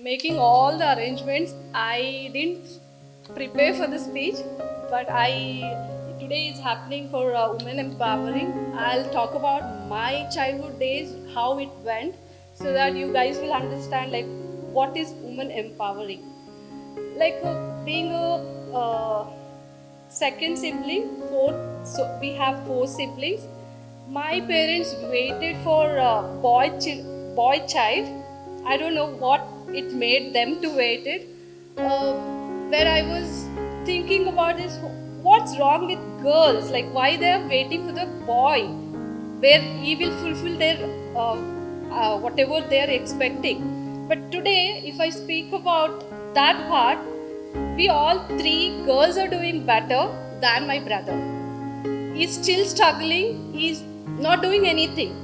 making all the arrangements. I didn't prepare for the speech, but today is happening for women empowering. I'll talk about my childhood days, how it went, so that you guys will understand like what is women empowering. Like being a second sibling, so we have four siblings. My parents waited for a boy child. I don't know what it made them to wait it. Uh, where I was thinking about this, what's wrong with girls? Like why they are waiting for the boy, where he will fulfill their whatever they are expecting. But today, if I speak about that part, we all three girls are doing better than my brother. He's still struggling, he's not doing anything.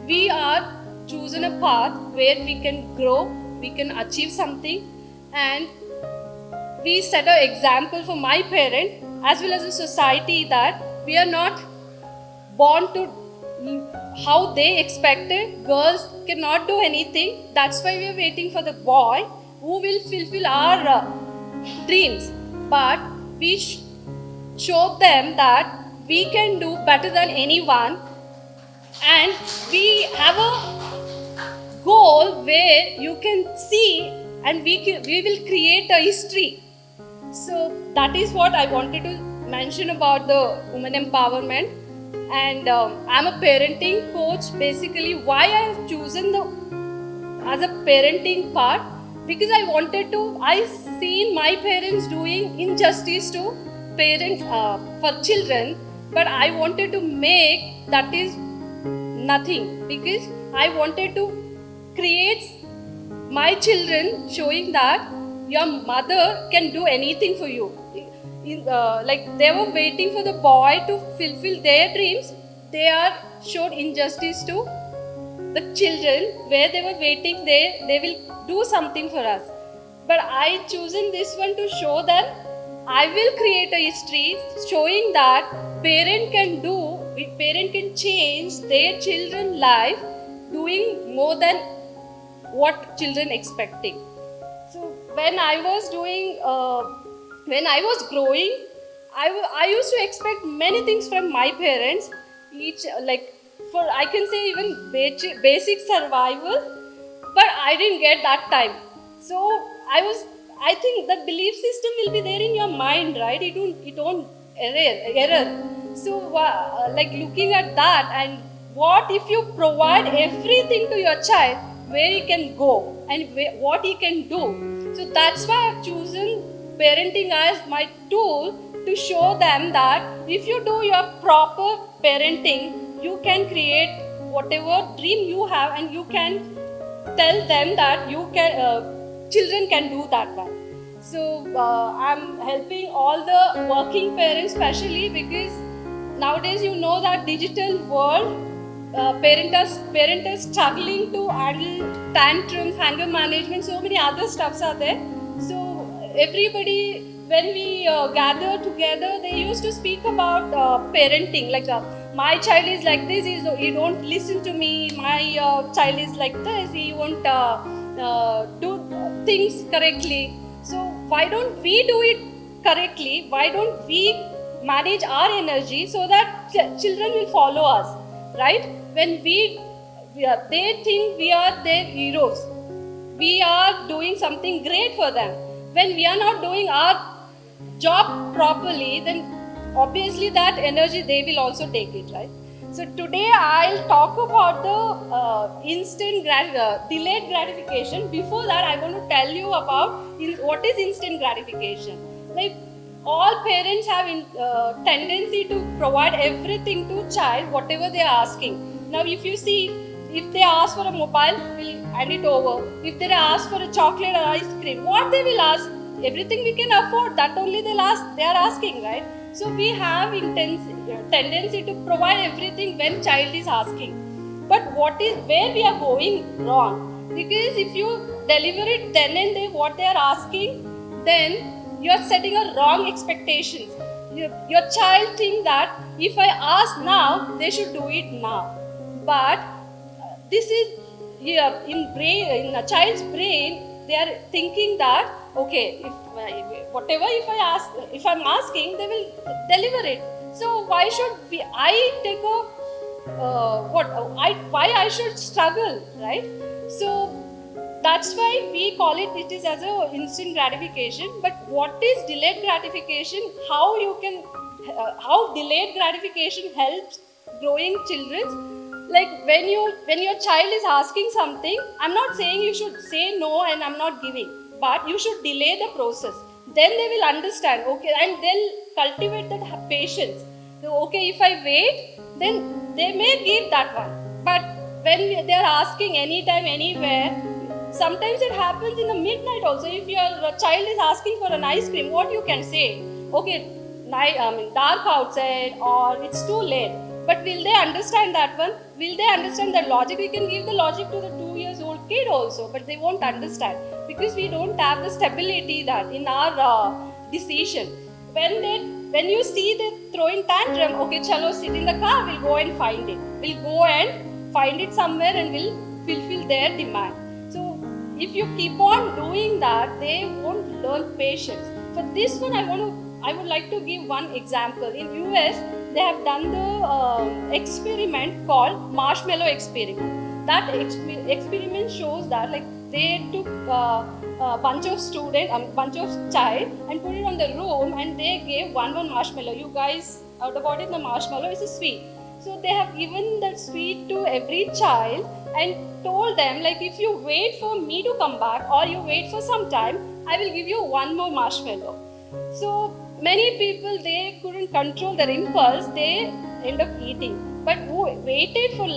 We are chosen a path where we can grow, we can achieve something, and we set an example for my parent as well as a society that we are not born to how they expected. Girls cannot do anything. That's why we are waiting for the boy who will fulfill our dreams. But we show them that we can do better than anyone, and we have a goal where you can see, and we will create a history. So that is what I wanted to mention about the women empowerment. And I'm a parenting coach. Basically, why I have chosen the as a parenting part, because I wanted to. I seen my parents doing injustice to parents for children, but I wanted to make that is nothing, because I wanted to create my children showing that your mother can do anything for you. Like they were waiting for the boy to fulfill their dreams, they are showed injustice to the children where they were waiting they will do something for us. But I chosen this one to show them I will create a history showing that parent can change their children's life doing more than what children expecting. So when I was doing when I was growing, I used to expect many things from my parents. Each like for I can say even basic survival, but I didn't get that time. So I think the belief system will be there in your mind, right? It don't error. So like looking at that, and what if you provide everything to your child, where he can go and what he can do. So that's why I've chosen parenting as my tool to show them that if you do your proper parenting, you can create whatever dream you have, and you can tell them that you can children can do that one. So I'm helping all the working parents, especially because nowadays you know that digital world, parent are struggling to handle tantrums, anger management, so many other stuffs are there. So everybody, when we gather together, they used to speak about parenting, like my child is like this, he don't listen to me, my child is like this, he won't do things correctly. So why don't we do it correctly? Why don't we manage our energy so that children will follow us, right? When they think we are their heroes, we are doing something great for them. When we are not doing our job properly, then obviously that energy they will also take it, right? So today I'll talk about the delayed gratification. Before that, I want to tell you about what is instant gratification. Like all parents have tendency to provide everything to child, whatever they are asking. Now, if you see, if they ask for a mobile, we'll hand it over. If they ask for a chocolate or ice cream, what they will ask? Everything we can afford, that only they are asking, right? So we have tendency to provide everything when child is asking. But where we are going wrong? Because if you deliver it then and there what they are asking, then you are setting a wrong expectations. Your child think that if I ask now, they should do it now. But this is in a child's brain, they are thinking that okay, if I'm asking, they will deliver it. So why should I take a why I should struggle, right? So that's why we call it is as a instant gratification. But what is delayed gratification? How delayed gratification helps growing children? Like when your child is asking something, I'm not saying you should say no and I'm not giving, but you should delay the process. Then they will understand, okay, and they'll cultivate that patience. So, okay, if I wait, then they may give that one. But when they are asking anytime, anywhere, sometimes it happens in the midnight also. If your child is asking for an ice cream, what you can say? Okay, dark outside or it's too late. But will they understand that one? Will they understand that logic? We can give the logic to the 2 years old kid also, but they won't understand because we don't have the stability that in our decision. When you see they throwing tantrum, okay, chalo, sit in the car, we'll go and find it. We'll go and find it somewhere and we'll fulfill their demand. So if you keep on doing that, they won't learn patience. For this one, I would like to give one example. In US, they have done the experiment called marshmallow experiment. That experiment shows that like they took a bunch of child and put it on the room and they gave one marshmallow. You guys out about it, the marshmallow is a sweet. So they have given that sweet to every child and told them like if you wait for me to come back or you wait for some time, I will give you one more marshmallow. So many people, they couldn't control their impulse, they end up eating. But who waited for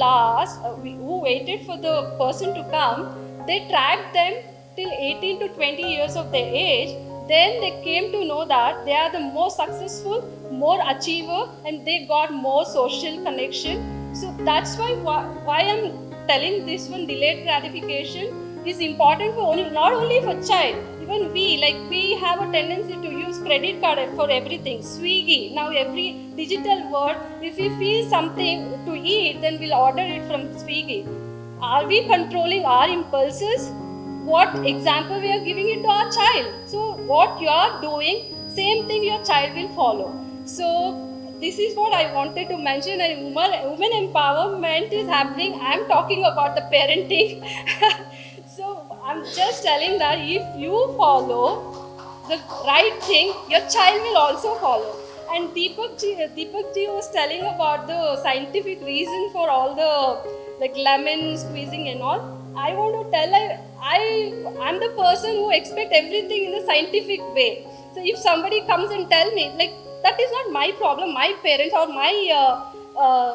the person to come, they tracked them till 18 to 20 years of their age. Then they came to know that they are the more successful, more achiever, and they got more social connection. So that's why I'm telling this one, delayed gratification is important for not only for child. Even we have a tendency to use credit card for everything. Swiggy, now every digital world, if we feel something to eat, then we'll order it from Swiggy. Are we controlling our impulses? What example we are giving it to our child? So what you are doing, same thing your child will follow. So this is what I wanted to mention, and women empowerment is happening. I'm talking about the parenting. So I'm just telling that if you follow the right thing, your child will also follow. And Deepak ji was telling about the scientific reason for all the like lemon squeezing and all. I want to tell I'm the person who expect everything in the scientific way. So if somebody comes and tell me like that is not my problem, my parents or my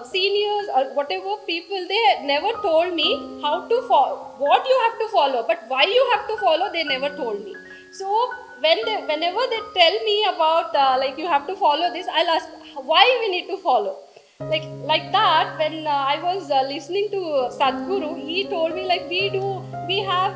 seniors or whatever people, they never told me how to follow, what you have to follow, but why you have to follow, they never told me. So whenever they tell me about like you have to follow this, I'll ask why we need to follow. Like that, when I was listening to Sadhguru, he told me like we have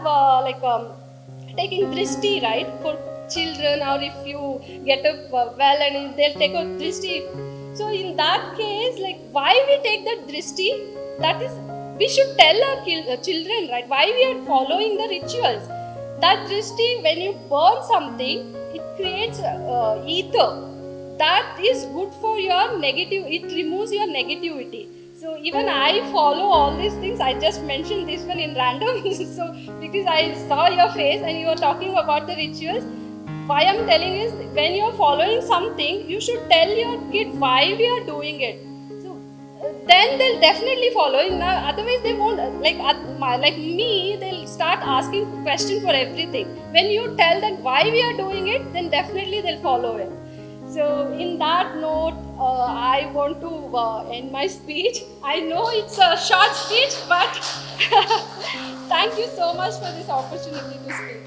taking drishti, right, for children, or if you get up well and they'll take a drishti. So in that case, like why we take that drishti, that is, we should tell our children, right, why we are following the rituals. That drishti, when you burn something, it creates ether. That is good for your negative, it removes your negativity. So even I follow all these things. I just mentioned this one in random. So because I saw your face and you were talking about the rituals, why I'm telling is when you're following something, you should tell your kid why we are doing it. So then they'll definitely follow. Otherwise they won't. Like me, they'll start asking questions for everything. When you tell them why we are doing it, then definitely they'll follow it. So in that note, I want to end my speech. I know it's a short speech, but thank you so much for this opportunity to speak.